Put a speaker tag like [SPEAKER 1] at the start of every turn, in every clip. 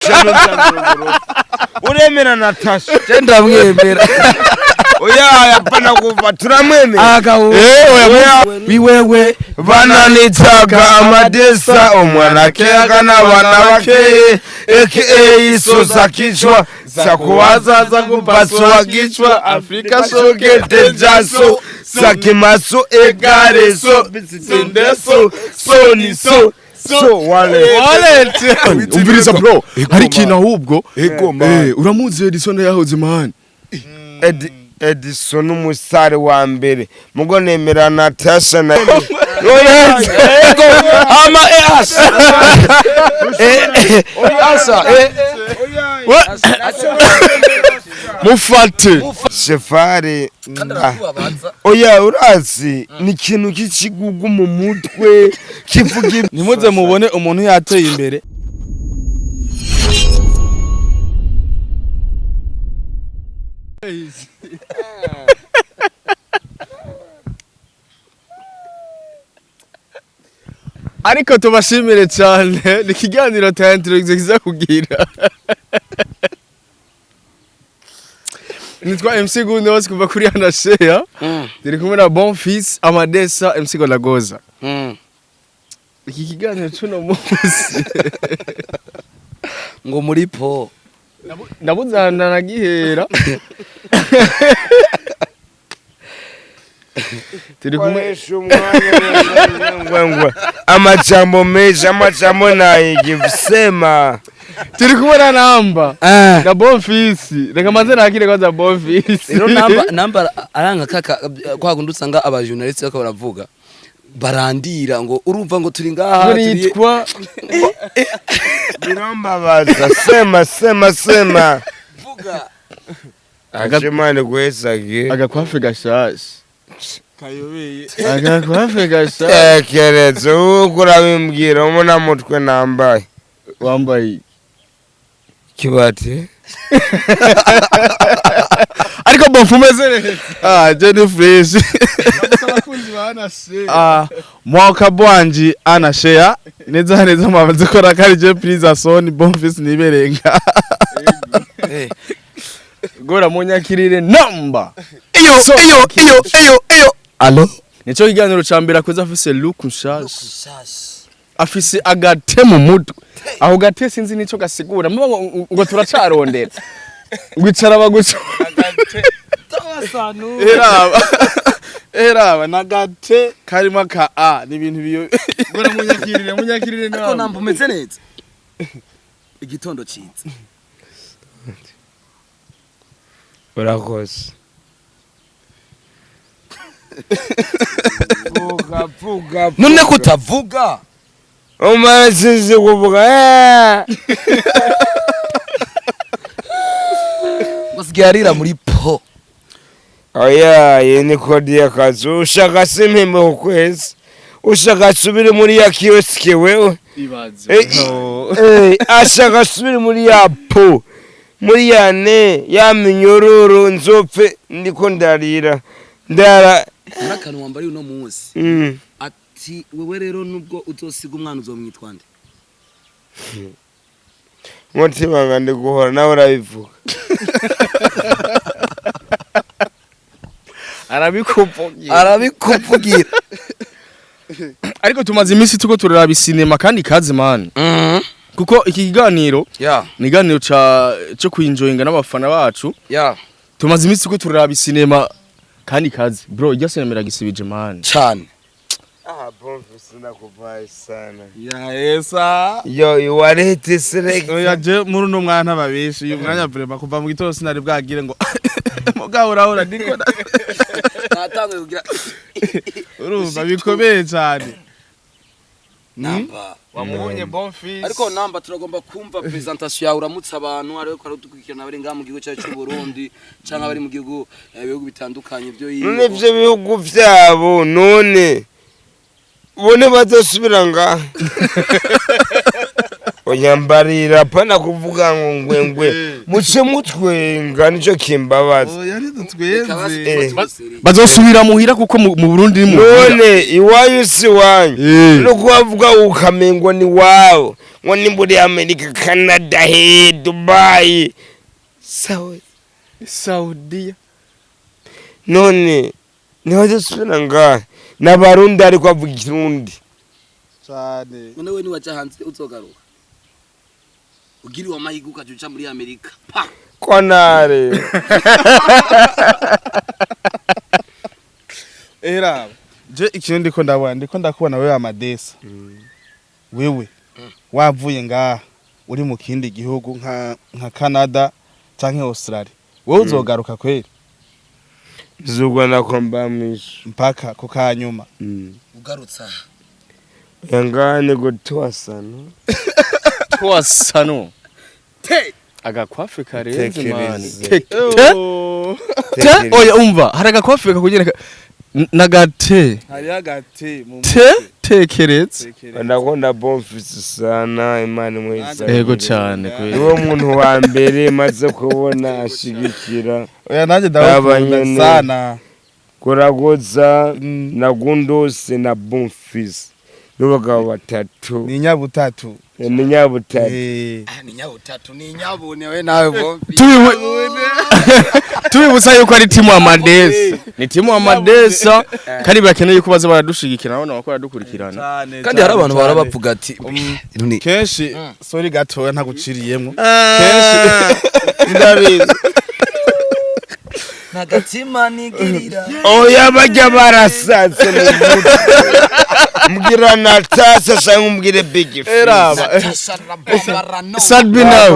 [SPEAKER 1] jano cyangwa uremera Natasha
[SPEAKER 2] Genda mwemera.
[SPEAKER 1] oya yapana kuva turamwemera
[SPEAKER 2] Agaho.
[SPEAKER 1] biwewe bananitaga amadesa umwana kega n'abana bake isoza kichwa za kuwaza kupasua kichwa Afrika soke tejaso sakimaso egareso bisindeso soniso so wallet
[SPEAKER 3] umviriza bro hari ikintu ahubwo uramuzi Edison yahoze man
[SPEAKER 1] Edison umusare wa mbere mugo nemera Natasha na ama
[SPEAKER 3] mufate
[SPEAKER 1] Shefari oya urazi ni ikintu k'ikigugu mu mutwe kivuga
[SPEAKER 3] nimuze mubone umuntu yateye imbere ariko tubashimire cyane ni ikiganiro tayantiro kiza kugira nitwa MC Gundi wose kuva kuri Anashea turi kumwe na Bonfils Amadesa MC Golagoza iki kiganiro cuno munsi
[SPEAKER 2] ngo muri po
[SPEAKER 3] ndabuzana nagihera turi kumwe
[SPEAKER 1] ngwe amajambo meja amajambo nayigivsema
[SPEAKER 3] turi kumwe na namba na Bonfils reka maze nakire kwanza Bonfils
[SPEAKER 2] rero namba aranga kaka kwa gundusanga aba journalist bako baravuga barandira ngo urumva ngo turi ngaha
[SPEAKER 3] turitwa
[SPEAKER 1] birambabaza sema
[SPEAKER 2] vuga
[SPEAKER 1] agashimane gwesage
[SPEAKER 3] agakwafe gashaje
[SPEAKER 2] kayobeye
[SPEAKER 3] agakwafe gashaje
[SPEAKER 1] kerezo ukurabimbwira umuna mutwe nambaye
[SPEAKER 3] wambaye
[SPEAKER 1] kibati
[SPEAKER 3] ariko Bonfumeze neza Jenny Fresh abakunzi ba Anashea mwaka bwanji Anashea neza mamaze kora kari je please son Bonfils niberenga gora munyakirire namba iyo allo nico kiganiro cambera kuza afise look nshasha afise agate mu mutwe aho gate sinzi nico gasigura ngo turacarondera ngwicara baguca agate tawasanu eraba nagate karima ka ni ibintu biyo gora munyakirire
[SPEAKER 2] ariko namba umeze neza igitondo citse
[SPEAKER 1] urakoze vuga
[SPEAKER 2] none kutavuga
[SPEAKER 1] umazizi kuvuga
[SPEAKER 2] basigarira muri po
[SPEAKER 1] oya yeni kodi y'akazi ushaka simpembe ukwezi ushaka subire muri ya kioske wewe ashaka subire muri ya po muri ya ne ya minyororo nzopfe ndiko ndarira ndara
[SPEAKER 2] nakanu wambari uno munsi ati wewe rero nubwo uzosiga umwana uzomwitwande
[SPEAKER 1] mutima ngande guhora nawe urabivuga
[SPEAKER 2] arabikuvugira
[SPEAKER 3] ariko tumaze iminsi tuko turaraba sinema kandi kazi man kuko iki kiganiro ni iganiro cyo kwinjoyinga n'abafana bacu tumaze iminsi tuko turaraba sinema kandi kazi bro ijya sinema iragisibije man
[SPEAKER 2] cyane
[SPEAKER 1] Bonfils nakuvaye sana
[SPEAKER 3] esa
[SPEAKER 1] yo warete select
[SPEAKER 3] oya je muri no mwana babishi uyu mwanya brema kuva mu gitondo sinari bwagire ngo mugahora ndiko
[SPEAKER 2] natangiye kugira
[SPEAKER 3] urumva bikomeye cyane
[SPEAKER 2] namba
[SPEAKER 3] wamubonye Bonfils
[SPEAKER 2] ariko namba turagomba kumva presentation yawe uramutse abantu ariko aradukurikirana bari ngaha mu gihugu cyacu cy'u Burundi cyangwa bari mu gihugu bihugu bitandukanye byo
[SPEAKER 1] n'ivyo bihugu vyabo none bone bazosubira ngaha oyambarira pana kuvuga ngo ngwengwe muce mutwenga nico kimbabaza
[SPEAKER 3] bazosubira muhira kuko mu Burundi ni
[SPEAKER 1] none iwayo si wanyu no kuvuga ukamengo ni wawo ngo ni muri Amerika Canada he Dubai
[SPEAKER 3] Saudi
[SPEAKER 1] none niho sura nga n'abarundi ariko avuga ikirundi
[SPEAKER 2] cyane none we ni wacha hanze uzogaruka ugiri wa mahigu kajuca muri Amerika pa
[SPEAKER 1] konare
[SPEAKER 4] era je ikintu ndiko ndakubona wewe amadesa wewe wavuye ngaha uri mu kindi gihugu nka Canada canke Australia wewe uzogaruka kweli
[SPEAKER 1] zugwa nakomba mwisho
[SPEAKER 4] mpaka ko kanyuma
[SPEAKER 2] ugarutsa
[SPEAKER 1] yangane gutwasano
[SPEAKER 3] twasano
[SPEAKER 2] te
[SPEAKER 3] agakwafe karenze mani oya umva hari agakwafe kakugira nagate
[SPEAKER 4] hari agate mu
[SPEAKER 3] tekeretse
[SPEAKER 1] ndakunda bonfisi sana imana mwese
[SPEAKER 3] yego cyane
[SPEAKER 1] niwo muntu wa mbere maze kubona ashigikira
[SPEAKER 4] oya nanje ndabakunda sana
[SPEAKER 1] kuragoza na gundose na bonfisi n'abagabo batatu
[SPEAKER 4] ni nyabutatu
[SPEAKER 1] ni nyabutatu
[SPEAKER 2] ni nyabutatu ni nyabune we nawe bombi
[SPEAKER 3] tubibutsa yuko ari timu Amadesa ni timu Amadesa kandi bakeneye ko baza baradushigikira nabona bakora dukurikirana
[SPEAKER 2] kandi hari abantu barabavuga ati
[SPEAKER 4] kenshi sorry gatoya ntaguciriyemo
[SPEAKER 1] kenshi ndabizi
[SPEAKER 2] nagatima nigirira
[SPEAKER 1] oya bajya barasatse mu mutwe mbwira Natasha cyangwa umbwire Big
[SPEAKER 4] eraba
[SPEAKER 3] Sadbina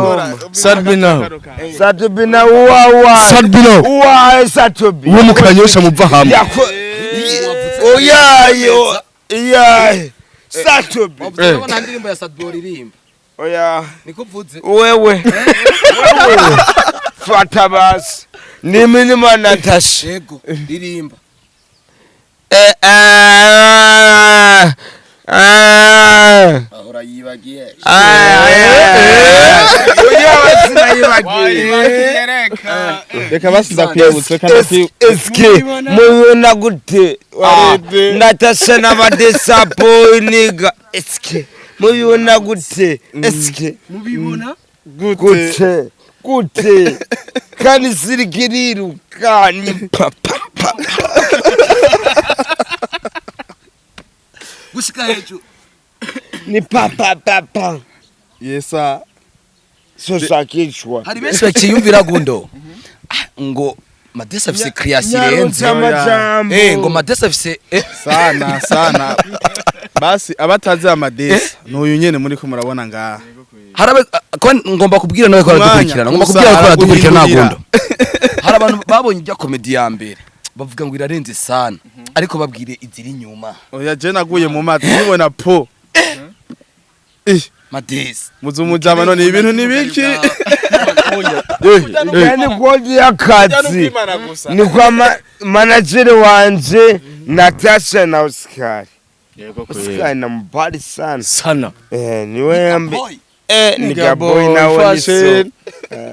[SPEAKER 1] wa Satobi
[SPEAKER 3] uwo mukanyosha muva hamwe
[SPEAKER 1] oya Satobi
[SPEAKER 2] ubona ndirimbo ya Sadbori rimba
[SPEAKER 1] oya
[SPEAKER 2] nikuvuze
[SPEAKER 1] wewe fata basi ni minima Natasha
[SPEAKER 2] yego ndirimba ahora yibagiye
[SPEAKER 4] reka basi ndakwibutse kandi
[SPEAKER 1] eske mubona gute Natasha n'Amadesa boy niga eske mubibona gute eske
[SPEAKER 2] mubibona
[SPEAKER 1] gute kandi sirikiriru kani papa
[SPEAKER 2] gushika hejuru
[SPEAKER 1] ni papa
[SPEAKER 4] yesa
[SPEAKER 1] so sakishwa
[SPEAKER 2] hari benshi bakiyumvira gundo ngo Madesa afise creation irenze ngo Madesa afise
[SPEAKER 4] sana basi abatazi Amadesa n'uyu nyene muri ko murabona ngaha
[SPEAKER 2] harabe ngomba kubwira nawe ko aradukurikirana ngomba kubwira ko aradukurikirana nagundo hari abantu babonye ibya comedy ya mbere bavuga ngo irarenze sana ariko babwire iziri nyuma
[SPEAKER 4] oya je naguye mu mazi nibona po
[SPEAKER 2] Madesa
[SPEAKER 4] muzumujama none ibintu nibiki
[SPEAKER 1] yani kodi y'akazi ni kwa manager wanje Natasha na Oscar Oscar na mbali sana niwe yambe nigga boy nawe niso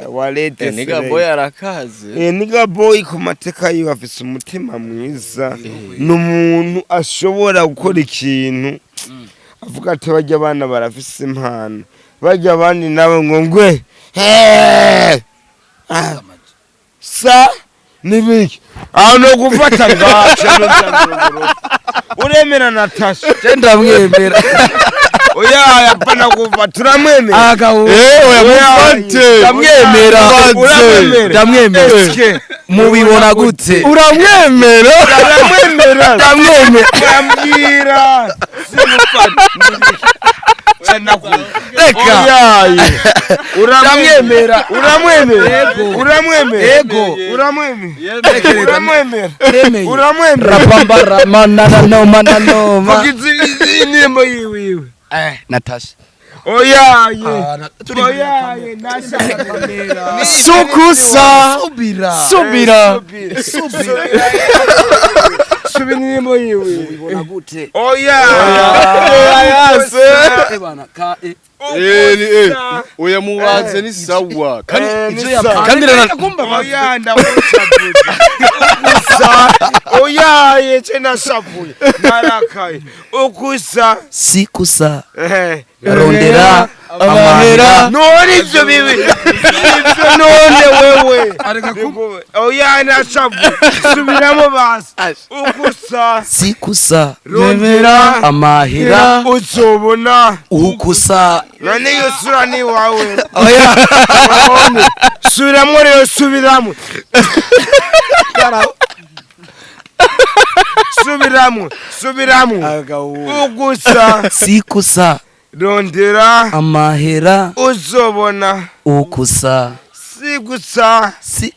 [SPEAKER 1] walete
[SPEAKER 3] nigga boy arakaze
[SPEAKER 1] nigga boy ku mateka yiwe afise umutima mwiza n'umuntu ashobora gukora ikintu avuga ati bajya abana barafise impano bajya abandi nawe ngo ngwe sa nibiki aho no gufata ngaca no cyangwa uremera Natasha
[SPEAKER 2] genda mwemera
[SPEAKER 1] oya yapana kuva turamwemera
[SPEAKER 3] oya mufate
[SPEAKER 2] ndamwemera mubibona gute
[SPEAKER 3] uramwemera
[SPEAKER 1] ndambwira
[SPEAKER 2] reka
[SPEAKER 1] uramwemera
[SPEAKER 2] rapambara manano
[SPEAKER 1] nimbo yiwe
[SPEAKER 2] Natasha
[SPEAKER 1] oya
[SPEAKER 3] sukusa subira
[SPEAKER 1] subinimo yiwe
[SPEAKER 2] ubibona gute
[SPEAKER 1] oya
[SPEAKER 2] ebana ka
[SPEAKER 3] oya mubaze ni sawa
[SPEAKER 2] kandi ivyo yapanga
[SPEAKER 3] kandi
[SPEAKER 1] oya ndamushavuye ukusa oya yeche nashavuye narakaye ukusa
[SPEAKER 2] sikusa rondera amahera
[SPEAKER 1] none ivyo bibi ivyo none wewe oya nashavuye subiramo basi ukusa
[SPEAKER 2] sikusa
[SPEAKER 1] rondera
[SPEAKER 2] amahera
[SPEAKER 1] uzobona
[SPEAKER 2] ukusa
[SPEAKER 1] none iyo sura ni wawe
[SPEAKER 2] oya
[SPEAKER 1] subiramo rero subiramo subiramo ukusa
[SPEAKER 2] sikusa
[SPEAKER 1] rondera
[SPEAKER 2] amahera
[SPEAKER 1] uzobona
[SPEAKER 2] ukusa
[SPEAKER 1] sigusa
[SPEAKER 2] si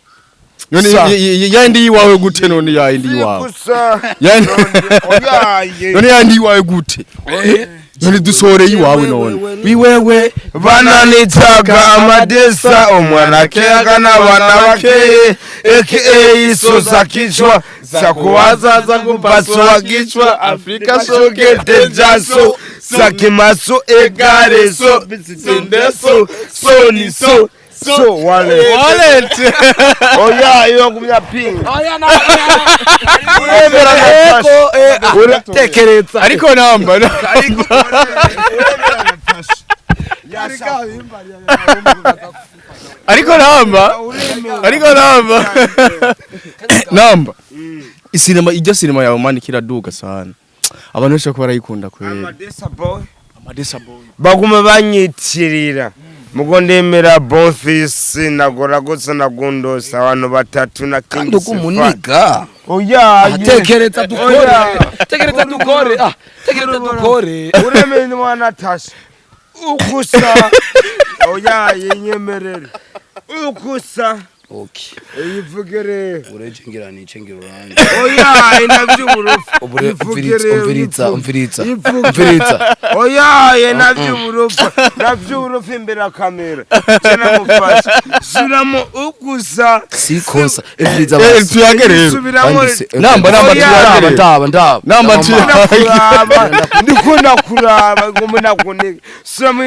[SPEAKER 3] yandi yiwawe gute none yandi yiwawe
[SPEAKER 1] sigusa
[SPEAKER 3] none yandi yiwawe gute none dusore yiwawe none
[SPEAKER 2] wiwewe
[SPEAKER 1] bananitaga amadesa omwana kega n'abana bakeye aka isoza kichwa sakuwazaza kupasua kichwa Afrika sogete jaso sakimaso egareso bisindeso soniso so wallet oya iyo kumya ping
[SPEAKER 2] oya na
[SPEAKER 1] tekereza
[SPEAKER 3] ariko namba ariko namba isinema ijya sinema yawe mani kiraduga sana abantu benshi ko barayikunda kwera
[SPEAKER 1] amadesa boy baguma banyitirira mugo ndemera bonfisi nagora gose nagundosa abantu batatu na
[SPEAKER 2] kandi kumuniga
[SPEAKER 1] oya
[SPEAKER 2] tekereza dukore tekereza dukore
[SPEAKER 1] uremeye wa Natasha ukusa oya yenyemerere ukusa
[SPEAKER 2] okay
[SPEAKER 1] yivugere
[SPEAKER 2] urejengira ni cengiro ranje
[SPEAKER 1] oya inavyuburufu
[SPEAKER 2] umviriza
[SPEAKER 1] oya yenavyuburufu navyuburufu imbere kamera cena mufasha suramo ukusa
[SPEAKER 2] sikosa umviriza
[SPEAKER 3] tuyagerero namba
[SPEAKER 1] ndikunda kuraba ngomuna kunike suramo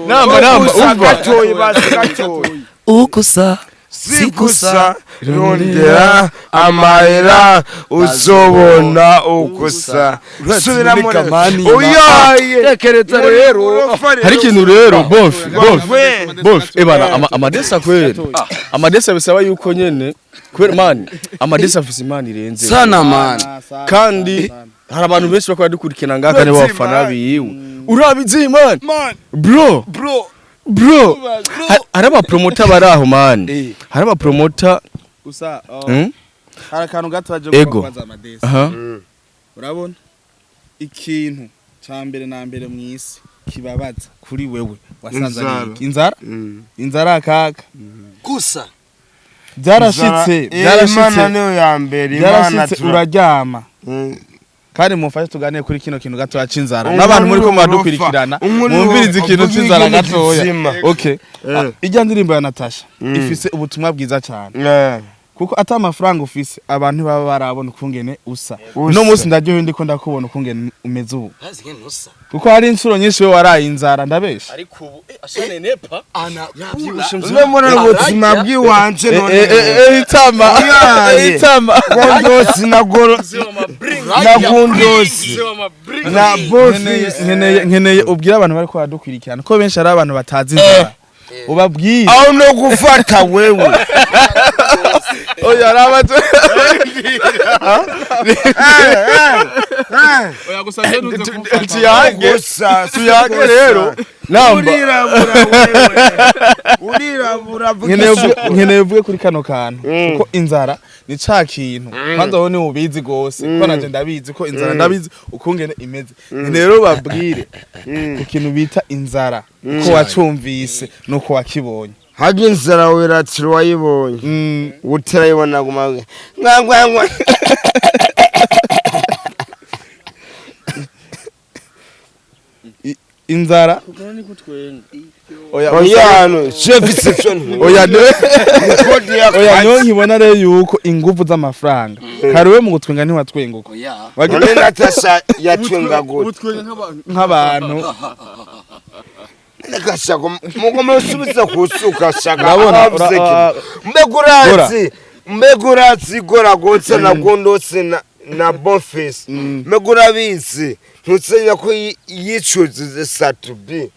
[SPEAKER 3] namba
[SPEAKER 1] umva toyi basatoyi
[SPEAKER 2] ukusa
[SPEAKER 1] sikusa rondera amahera uzobona ukusa subiramo oya
[SPEAKER 2] tekereza rero
[SPEAKER 3] hari ikintu rero bof ebana amadesa kwera amadesa bisaba yuko nyene kwera man amadesa afise imana irenze
[SPEAKER 2] sana man
[SPEAKER 3] kandi hari abantu benshi bakora dukurikirana ngaka ne bafana biwe urabizi man bro haraba promoter baraho man haraba promoter
[SPEAKER 4] gusa hari akantu gato baje kubaza amadesi urabona ikintu cyambere na mbere mu isi kibabaza kuri wewe wasanze inzara kaka
[SPEAKER 2] gusa
[SPEAKER 1] byarashitse niyo ya mbere imana
[SPEAKER 4] uraryama kandi mufashe tuganire kuri kino kintu gato yacinzara n'abantu muri ko madukurikirana mumvirize ikintu cinzara gatoya okay ijya ndirimbo ya Natasha ifise ubutumwa bwiza cyane kuko ata amafaranga ufise abantu baba barabona ukungene usa no munsi ndaryohe ndiko ndakubona ukungene umeze ubu kuko hari insuro nyinshi we waraye inzara ndabesha
[SPEAKER 3] ariko ubu ashane nepa ana yavyibushe
[SPEAKER 1] mbona ubuzima bwiwanje none
[SPEAKER 3] itama
[SPEAKER 1] gondosi na goro na gondosi na bofi
[SPEAKER 4] nkeneye ubwira abantu bari ko badukurikirana ko benshi ari abantu batazi inzara ubabwiye
[SPEAKER 1] aho no gufata wewe
[SPEAKER 3] oya rabaje
[SPEAKER 4] oya gusanje nuze kumfata
[SPEAKER 3] tuyage rero namba
[SPEAKER 1] urirabura
[SPEAKER 4] nkeneye uvuge kuri kano kantu kuko inzara ni ca kintu kwanza ho ni ubizi gose ko naje ndabizi ko inzara ndabizi ukungene imeze rero babwire ku kintu bita inzara ko wacumvise nuko wakibonye
[SPEAKER 1] haje inzara weratiro wayibonye utarayibona guma ngangwa
[SPEAKER 4] inzara
[SPEAKER 1] oya no chef section
[SPEAKER 4] oya
[SPEAKER 1] kodi ya
[SPEAKER 4] oya niyo nkibona rero yuko ingufu z'amafaranga kariwe mu gutwenga ntiwatwenguka
[SPEAKER 1] none Natasha yatwenga gute
[SPEAKER 4] nk'abantu
[SPEAKER 1] nakashaka mugomba usubiza kusuka shaka
[SPEAKER 4] urabona
[SPEAKER 1] mbeguratsi gora gotse na gondose na bonface megurabizi ntutsenya ko yicuze satubi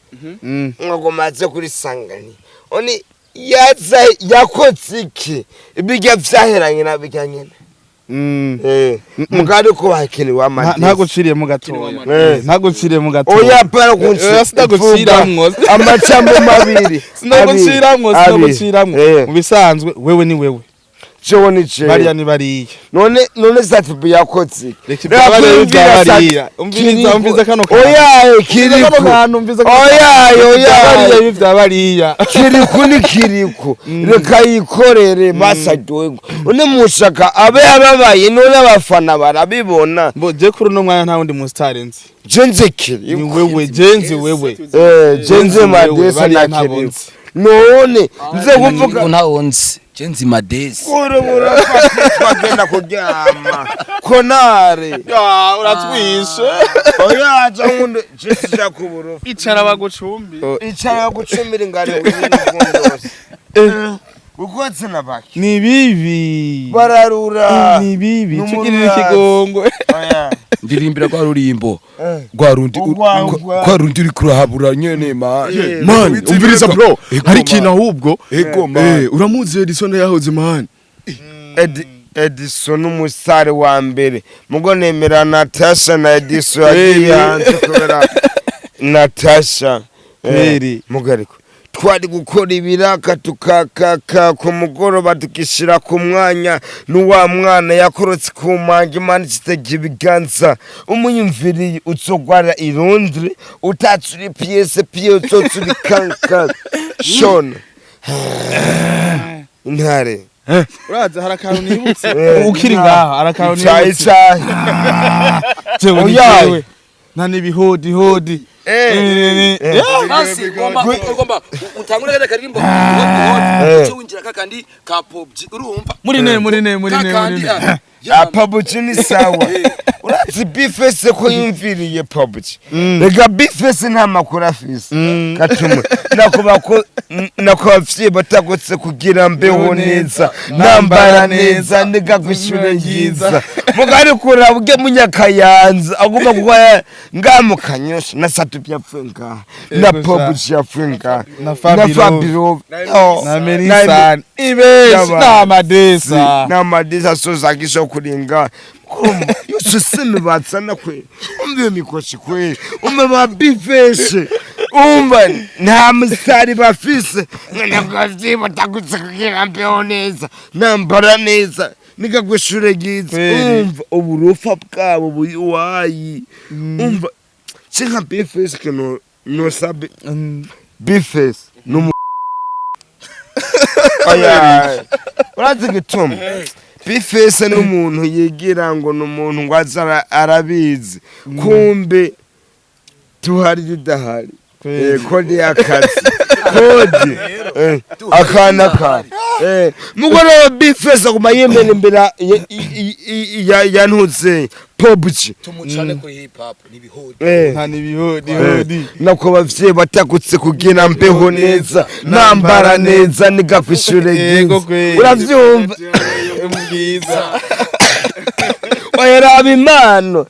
[SPEAKER 1] ngagomaze kuri sangani oni yaza yakotse iki ibijya vyaheranye na bijyanye mugari ko bakene wa madi
[SPEAKER 4] ntaguciriye mu gatoya ntaguciriye mu gatoya
[SPEAKER 1] oya para kunsi
[SPEAKER 4] sinaguciramwo
[SPEAKER 1] amacambo mabiri
[SPEAKER 4] sinaguciramwo mu bisanzwe wewe ni wewe
[SPEAKER 1] cyo ni cyo
[SPEAKER 4] bariya ni bariya
[SPEAKER 1] none satubi yakotse
[SPEAKER 4] umviriza kano
[SPEAKER 1] oya kiriku oya
[SPEAKER 4] bariya
[SPEAKER 1] kiriku ni kiriku reka yikorere basadwego une mushaka abe ababaye none abafana barabibona
[SPEAKER 4] bo je kuri no mwanya nta wundi mu star nzi
[SPEAKER 1] jenze kiri
[SPEAKER 4] ni wewe jenze wewe
[SPEAKER 1] jenze madesa na kiri none nze kuvuga
[SPEAKER 2] ntawonzi jenzi madesi
[SPEAKER 1] urubura twagenda kuryama konare
[SPEAKER 4] uratwishe
[SPEAKER 1] oya jangunde jisija kuburo
[SPEAKER 4] icara bagucumbi
[SPEAKER 1] ingane w'ibintu byose ukotse nabaki
[SPEAKER 4] ni bibi
[SPEAKER 1] bararura
[SPEAKER 4] ni bibi tukirira ikigongwe
[SPEAKER 1] oya
[SPEAKER 2] ndirimbira kwa rurimbo rwa rundi uri kurahabura nyene man
[SPEAKER 3] umviriza bro hari kintu ahubwo
[SPEAKER 2] uramuzi Edison yahoze man
[SPEAKER 1] Edison umusare wa mbere mugo nemera Natasha na Edison yagiye hanze kubera Natasha mugariko twari gukora ibiraka tukakaka ku mugoroba tukishira ku mwanya n'uwa mwana yakorotse ku manje mani kitege ibiganza umunyumviri utsogwara i Londres utatsuri pièce utsuri kanka shona intare
[SPEAKER 4] uraza harakantu nibutse ukiri ngaha harakantu nibutse oya nani bihodi
[SPEAKER 2] Nasi ngomba utangura kada karimbo cyo winjira kakandi ka PUBG urumva
[SPEAKER 4] muri ne
[SPEAKER 1] PUBG ni sawa urazi bifese ko yumviriye PUBG rega bifese nta makuru afise katuma nakubafye batagotse kugira mbeho neza nambara neza ndiga gushyure yiza mugari kurabuge munyakayanza agomba kuba ngamukanyosha na satupi yapfunga na PUBG yapfunga na Fabio
[SPEAKER 4] na Merisan ibes na
[SPEAKER 1] madesa soza kisho kuringa yose sime batsana kwe umbe mikoshi kwe umbe babifeshe umba nta musari bafise ngakavye batagutse kugira mbeho neza nambara neza nikagwishure gize umva uburufa bwabo buyiwayi umva chenga bifeshe kino no sabe bifeshe no aya urazi gituma bifese n'umuntu yigira ngo n'umuntu ngwaza arabizi kumbe tuhari didahari kodi y'akazi kodi akana mugoro bifese kuma yemene imbere yanutse PUBG
[SPEAKER 2] tumucane kuri hip hop nibihodi
[SPEAKER 4] nta nibihodi
[SPEAKER 1] nako bavye batakutse kugira mbeho neza nambara neza nigakwishura
[SPEAKER 4] yego
[SPEAKER 1] uravyumva
[SPEAKER 4] mbwiza
[SPEAKER 1] bayaraba impano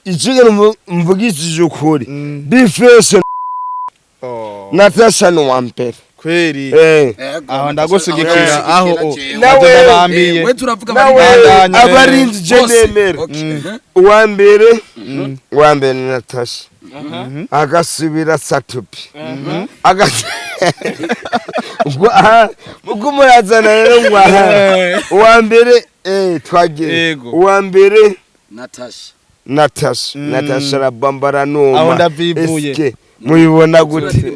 [SPEAKER 1] icyo mvugishije ukuri bifese Natasha no wampere
[SPEAKER 4] kweli aho ndagushigikira aho
[SPEAKER 1] nawe
[SPEAKER 2] we turavuga
[SPEAKER 1] abarinzi jenemera uwambere Natasha agasubira satupi mukumrazana rero ngwaha uwambere twagiye uwambere Natasha rabambara noma
[SPEAKER 4] aho ndavivuye
[SPEAKER 1] muyibona gute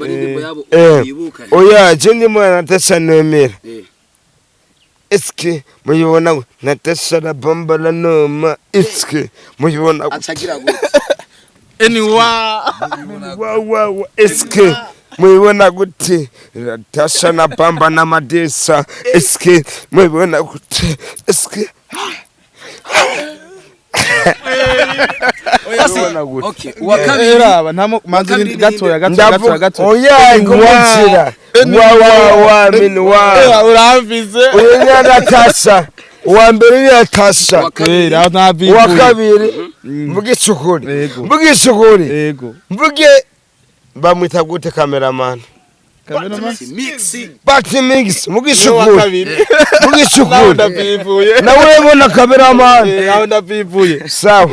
[SPEAKER 1] oya je ndimo Natasha nemera eske muyibona Natasha rabambara noma eske muyibona
[SPEAKER 2] acagira gute
[SPEAKER 1] wa eske mwibona gute Natasha na Bamba na Madesa eske mwibona gute eske
[SPEAKER 2] Okay, wakabiri
[SPEAKER 4] ntamo manzi gatoya
[SPEAKER 1] oya ngumukira wa min wa
[SPEAKER 4] uramvize
[SPEAKER 1] oya Natasha wa mbere ni Natasha wa kabiri mvuge chukuri
[SPEAKER 4] yego
[SPEAKER 1] mvuge bamwita gute cameraman Party mix mugishukuri nawe bona cameraman
[SPEAKER 4] ndabivuye
[SPEAKER 1] sawa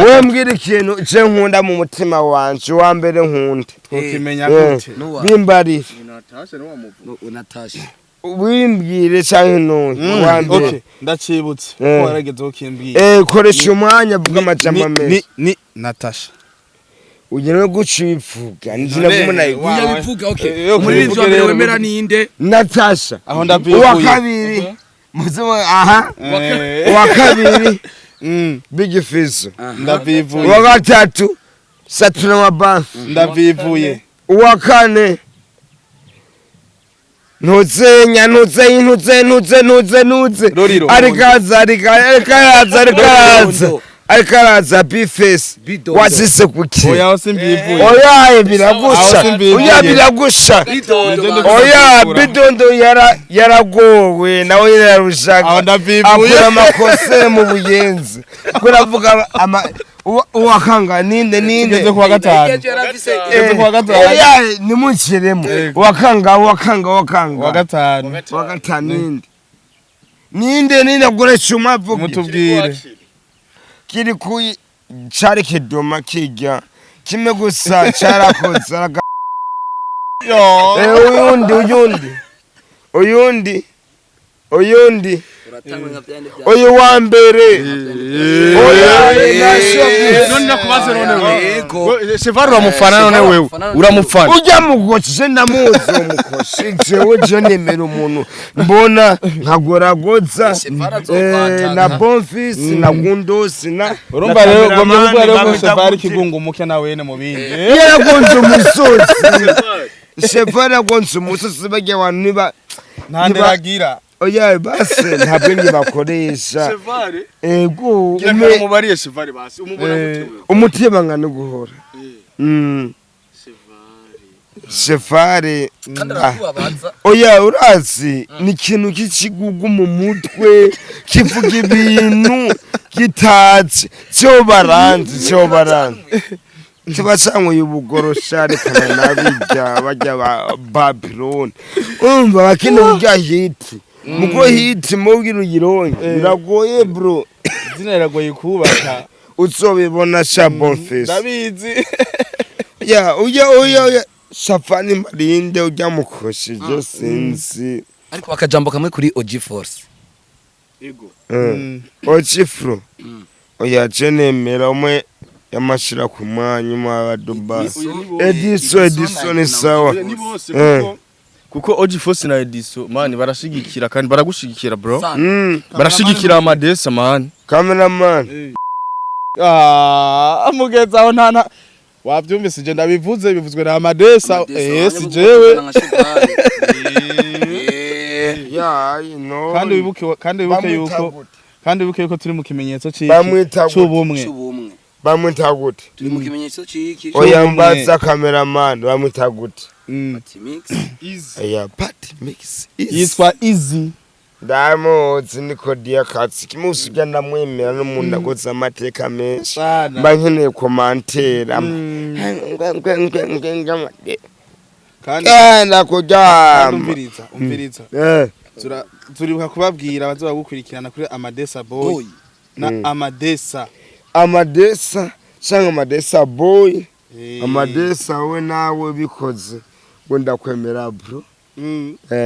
[SPEAKER 1] we mbwira ikintu je nkunda mu mutima wanje wa mbere nkunda
[SPEAKER 4] ukimenya gute
[SPEAKER 1] bimbari
[SPEAKER 4] Natasha no wamuvuga
[SPEAKER 2] Natasha
[SPEAKER 1] wimbwire cyane none wa mbere
[SPEAKER 4] okay ndacibutse ko warageze ukimbwira
[SPEAKER 1] koresha umwanya vuga amajambo menshi
[SPEAKER 4] ni Natasha
[SPEAKER 1] ugenewe gucivuga nzina kumuna
[SPEAKER 2] bivuga okay muri ivyo mbere wemera ninde
[SPEAKER 1] Natasha
[SPEAKER 4] aho ndabivuye
[SPEAKER 1] wa kabiri muzima wa kabiri Big Fizzo
[SPEAKER 4] ndabivuye
[SPEAKER 1] wa gatatu Satura Mabansi
[SPEAKER 4] ndabivuye
[SPEAKER 1] wa kane Ntuzenya arikaza Bface wasise kuki
[SPEAKER 4] oya simbivuye
[SPEAKER 1] oya biragusha oya bidondo yaragowe nawe yararushaga akora amakosa mu buyenzi kuravuga uwakanga ninde
[SPEAKER 4] ngeze kwa gatanu
[SPEAKER 1] oya nimunkiremo wakanga
[SPEAKER 4] wa gatanu
[SPEAKER 1] ninde akoresha umavuga
[SPEAKER 4] mutubwire
[SPEAKER 1] kiri ku cari kidoma kijya kimwe gusa carakoze uyundi uyu wa mbere
[SPEAKER 3] none nakubaze none wewe Cheval uramufana none wewe uramufana
[SPEAKER 1] ujya mugoce ndamuzi umukoshi jewe je nemera umuntu mbona nkagoragoza na Bonfils na Gundos na
[SPEAKER 4] urumva rero gomye ko Cheval kigunga umuke na wene mu bindi
[SPEAKER 1] yaragonze umusozi Cheval yagonze umusozi bajya abantu niba
[SPEAKER 4] ntandiragira
[SPEAKER 1] oya basi ntabwo ngi bakoresha
[SPEAKER 3] Cheval
[SPEAKER 1] ego
[SPEAKER 3] umubariye Cheval basi umubona mutewe
[SPEAKER 1] umutima ngana guhora Cheval oya urazi ni ikintu k'ikigugu mu mutwe kivuga ibintu kitatse cyo baranze kibasanywe ubugorosha rekana nabijya bajya Babylon umva bakino burya hiti muko hiti mubwira uyironke biragoye bro
[SPEAKER 4] zina riragoye kubaka
[SPEAKER 1] uzobibona sha Bonfils
[SPEAKER 4] ndabizi
[SPEAKER 1] ya uya Safani Marinde ujya mukoshije sinzi
[SPEAKER 2] ariko bakajambo kamwe kuri OG Force
[SPEAKER 3] ego
[SPEAKER 1] Ochifro oya jenemera umwe yamashira ku mwanya wa Dubai Edison sawa
[SPEAKER 3] ni bose kuko OG Force na Edison man barashigikira kandi baragushigikira bro barashigikira Amadesa man
[SPEAKER 1] cameraman
[SPEAKER 4] amugeza aho ntana wavyumvise je ndabivuzwe bivuzwe na Amadesa si jewe
[SPEAKER 1] ya no
[SPEAKER 4] kandi wibuke yuko turi mu kimenyetso cy'ubumwe
[SPEAKER 1] bamwita gute
[SPEAKER 2] turi mu kimenyetso cy'iki
[SPEAKER 1] oya mbaza cameraman bamwita gute
[SPEAKER 2] Party mix
[SPEAKER 1] oya Party mix
[SPEAKER 4] yitwa Easy
[SPEAKER 1] ndamuzi niko dia katsi kimusujya ndamwemera n'umuntu agoza amateka menshi mba nkeneye komantera kandi nakujya
[SPEAKER 4] umviriza turibuka kubabwira bazoba gukurikirana kuri Amadesa boy na Amadesa cyangwa Amadesa boy Amadesa we nawe bikoze ngo ndakwemera bro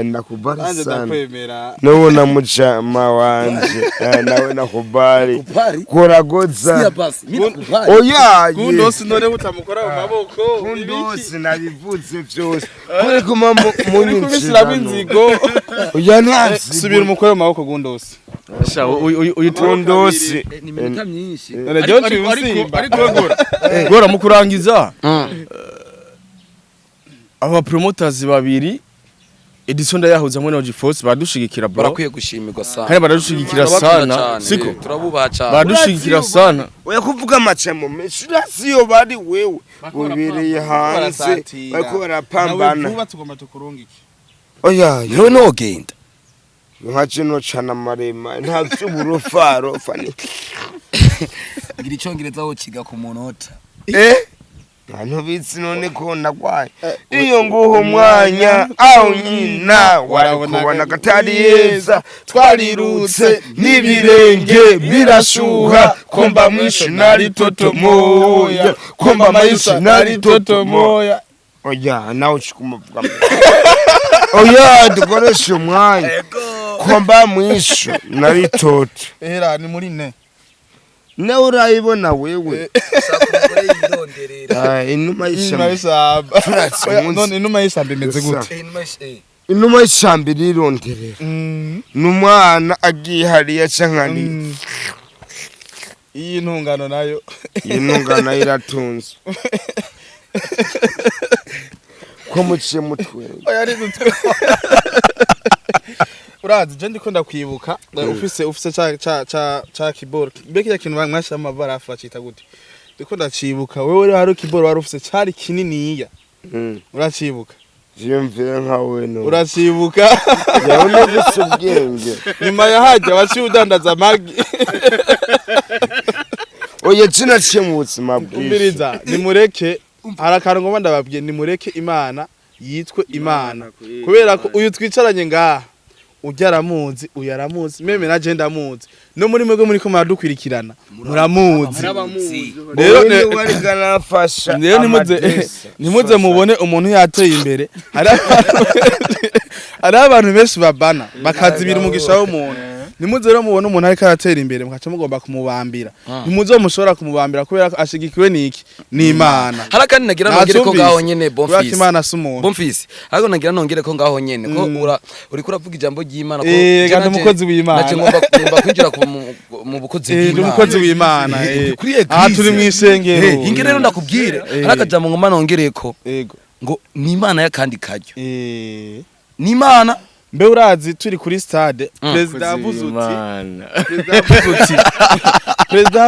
[SPEAKER 4] nakubali sana nubona mujama wanje nawe nakubali koragoza oya Gundos none butamukora mu maboko
[SPEAKER 1] Gundos nabivuze byose kuri kuma
[SPEAKER 4] munyinshira binzigo
[SPEAKER 1] oya ntazi
[SPEAKER 4] subira umukora mu maboko Gundos
[SPEAKER 3] sha uyu
[SPEAKER 1] Gundos
[SPEAKER 2] ni minota myinshi
[SPEAKER 3] ariko gora mukurangiza aba promoters babiri Edison ndayahuza hamwe na G-Force badushigikira bro.
[SPEAKER 2] Barakwiye gushimirwa sana.
[SPEAKER 3] Kandi baradushigikira sana. Siko.
[SPEAKER 2] Turabubaha cyane.
[SPEAKER 3] Badushigikira sana.
[SPEAKER 1] Oya kuvuga amacamo menshi urasiyo bari wewe. Ubereye hanze. Bariko barapambana.
[SPEAKER 4] Nawe vuba tugomba tukurungike.
[SPEAKER 1] Oya,
[SPEAKER 2] Yewe no genda.
[SPEAKER 1] nkaje no cana marema nta cy'uburofaro fani.
[SPEAKER 2] Ngira icyongereza aho kiga ku munota.
[SPEAKER 1] Hano bitsi none ko ndagwaye. Iyo nguho mwanya aho nyina warabona katari yeza twarirutse nibirenge birashuha komba mwisho nari totomoya komba maisha nari totomoya. Oya nawe chikumuvuga. Oya dukoresha umwanya komba mwisho nari toto.
[SPEAKER 4] Era ni muri ne.
[SPEAKER 1] Ne urayibona wewe. Inuma y'ishyamba.
[SPEAKER 4] None inuma y'ishyamba imeze gute?
[SPEAKER 1] Inuma y'ishyamba irironderera. N'umwana agiye hariya cankani.
[SPEAKER 4] Iyi ntungano nayo.
[SPEAKER 1] Iyi ntungano iratunze. Ko muciye mutwe.
[SPEAKER 4] Oya ari dutwe. Urazi je ndikunda kwibuka ufise cha keyboard mbeke ya kintu mwasha amabara afacita gute ndikunda cibuka wewe hari keyboard wari ufise cari kininiya uracibuka
[SPEAKER 1] Jimvira nkawe no
[SPEAKER 4] uracibuka
[SPEAKER 1] yawe no gusubwenge
[SPEAKER 4] nyuma ya hajya waci udandaza amagi
[SPEAKER 1] oye cinaciye mu buzima
[SPEAKER 4] bw'umiriza nimureke harakara ngoma ndababwiye nimureke Imana yitwe Imana kubera ko uyu twicaranye ngaha ujyaramuzi uyaramuzi meme na je ndamuzi no muri mwego muri ko maradukwirikirana muramuzi
[SPEAKER 1] rero wari ganafasha
[SPEAKER 4] rero nimuze mubone umuntu yateye imbere ari abantu benshi babana bakazibira umugisha w'umuntu nimuze rero mubone umuntu ariko aratera imbere mukaca mugomba kumubambira nimuze mushobora kumubambira kubera ko ashigikiwe niki ni Imana
[SPEAKER 2] harakandi nagira nongere ko ngaho nyene
[SPEAKER 4] Bonfils Imana sumuntu
[SPEAKER 2] Bonfils ariko nagira nongere ko ngaho nyene ko uri kuravuga ijambo ry'Imana ko
[SPEAKER 4] kandi umukozi w'Imana
[SPEAKER 2] naje ngomba kwinjira mu bukozi bw'Imana
[SPEAKER 4] umukozi w'Imana aha turi mu isengero
[SPEAKER 2] inge rero ndakubwire harakajambo ngoma nongereko
[SPEAKER 4] yego
[SPEAKER 2] ngo ni Imana yakandi kajyo ni Imana
[SPEAKER 4] mbe urazi turi kuri stade Perezida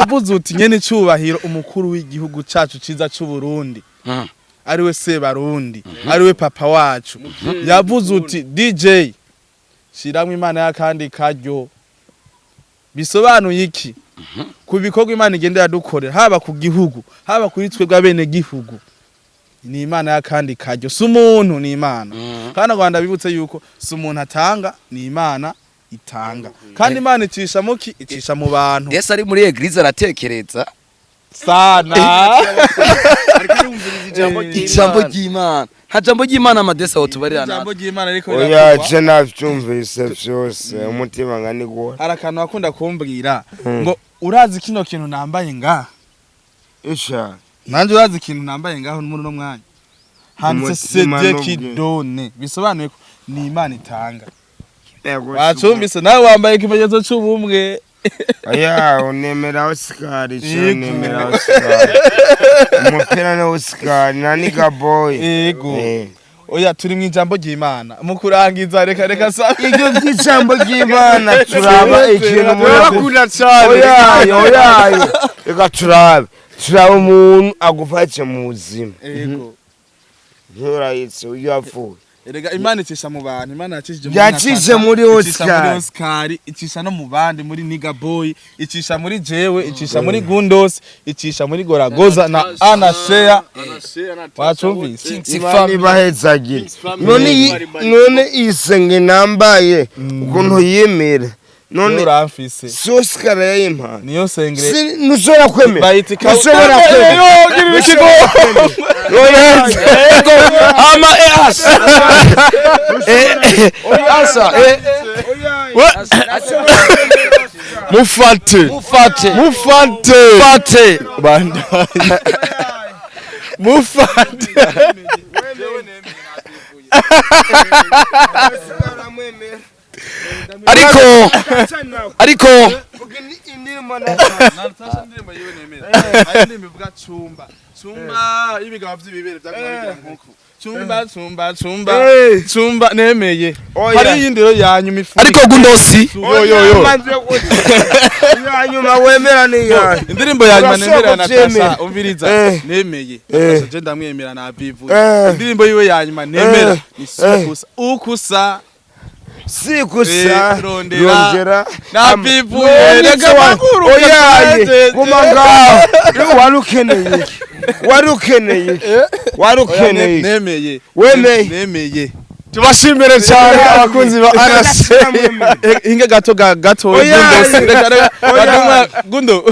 [SPEAKER 4] Avuzuti nyene cyubahiro umukuru w'igihugu cacu ciza c'u Burundi ariwe se barundi ariwe papa wacu yavuze uti DJ shiramwe Imana yakandi karyo bisobanuye iki ku bikorwa Imana igenda yadukorera haba ku gihugu haba kuri twebwe abene gihugu ni Imana yakandi karyo sumuntu ni Imana kandi Rwanda bibutse yuko sumuntu atanga ni Imana itanga kandi Imana icisha muki icisha mu bantu
[SPEAKER 2] Yesu ari muri eglise aratekereza
[SPEAKER 4] sana
[SPEAKER 2] ijambo ry'Imana nta jambo ry'Imana amadesa aho tubarira
[SPEAKER 4] ijambo ry'Imana ariko
[SPEAKER 1] oya je navyumvise vyose umutima ngani gwa
[SPEAKER 4] harakantu akunda kumbwira ngo urazi kino kintu nambaye ngaha
[SPEAKER 1] isha
[SPEAKER 4] nanje urazi ikintu nambaye ngaho muri no mwanya hanze sede kidone bisobanuye ko ni Imana itanga wacumbise nawe wambaye ikimenyetso cy'ubumwe
[SPEAKER 1] aya unemera Oscar nemera Oscar umupira na Oscar nani gaboy
[SPEAKER 4] yego oya turi mu ijambo ry'Imana mu kurangiza reka sa
[SPEAKER 1] iryo ry'ijambo ry'Imana turaba ikintu
[SPEAKER 4] murakunda cyane
[SPEAKER 1] oya reka turaba umuntu agufashe mu buzima
[SPEAKER 4] yego
[SPEAKER 1] nturayitse uyavuye
[SPEAKER 4] erega Imana icisha mu bantu Imana
[SPEAKER 1] yacishe muri Oscar
[SPEAKER 4] icisha no mu bandi muri Niga Boy icisha muri jewe icisha muri Gundos icisha muri Goragoza na Ana Shea wacumvise
[SPEAKER 1] Imana ibahezagire none isenge nambaye ukuntu yemera none
[SPEAKER 4] uramfise
[SPEAKER 1] si Oscar yayimpa
[SPEAKER 4] niyo sengere
[SPEAKER 1] nushobora kwemera
[SPEAKER 4] nushobora
[SPEAKER 2] ama
[SPEAKER 3] mufate banda mufate
[SPEAKER 2] ariko
[SPEAKER 4] chumba ibigabo by'ibibere byagomba nkuko Chumba nemeye.
[SPEAKER 1] Oya.
[SPEAKER 4] Hari yindi rero yanyuma ifu.
[SPEAKER 2] ariko gundosi
[SPEAKER 3] yo.
[SPEAKER 1] yanyuma wemera ni ya
[SPEAKER 4] Indirimbo yanyuma nemera na
[SPEAKER 1] Urashobora
[SPEAKER 4] Natasha umviriza nemeye. Natasha je ndamwemera na bivu. Indirimbo yiwe yanyuma nemera ni sikusa. Ukusa
[SPEAKER 1] sikusa
[SPEAKER 4] rondera na bivu
[SPEAKER 1] rega
[SPEAKER 4] maguru.
[SPEAKER 1] oyaye kumangaho warukeneye
[SPEAKER 4] Nemeye.
[SPEAKER 1] Wemeye.
[SPEAKER 3] Tubashimire cyane abakunzi ba Arase.
[SPEAKER 4] Inge gato gato gundo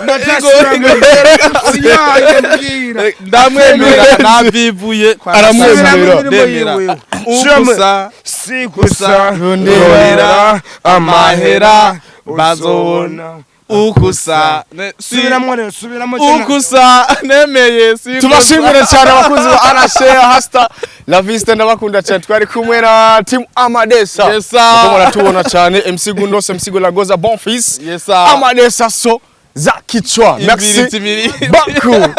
[SPEAKER 4] ndamwemera nabivuye
[SPEAKER 1] aramwemera
[SPEAKER 4] ukusa
[SPEAKER 1] sikusa
[SPEAKER 4] rondera amahera bazobona ukusa
[SPEAKER 1] subiramo
[SPEAKER 4] ukusa nemeye
[SPEAKER 3] Tubashimire cyane abakunzi ba Arase hasta la vista ndabakunda cyane twari kumwe na team Amadesa. Uko muratubona cyane MC Gundose MC Golagoza bon fils. Amadesa so za kichwa. Merci.
[SPEAKER 4] Ibiri.
[SPEAKER 3] Baku.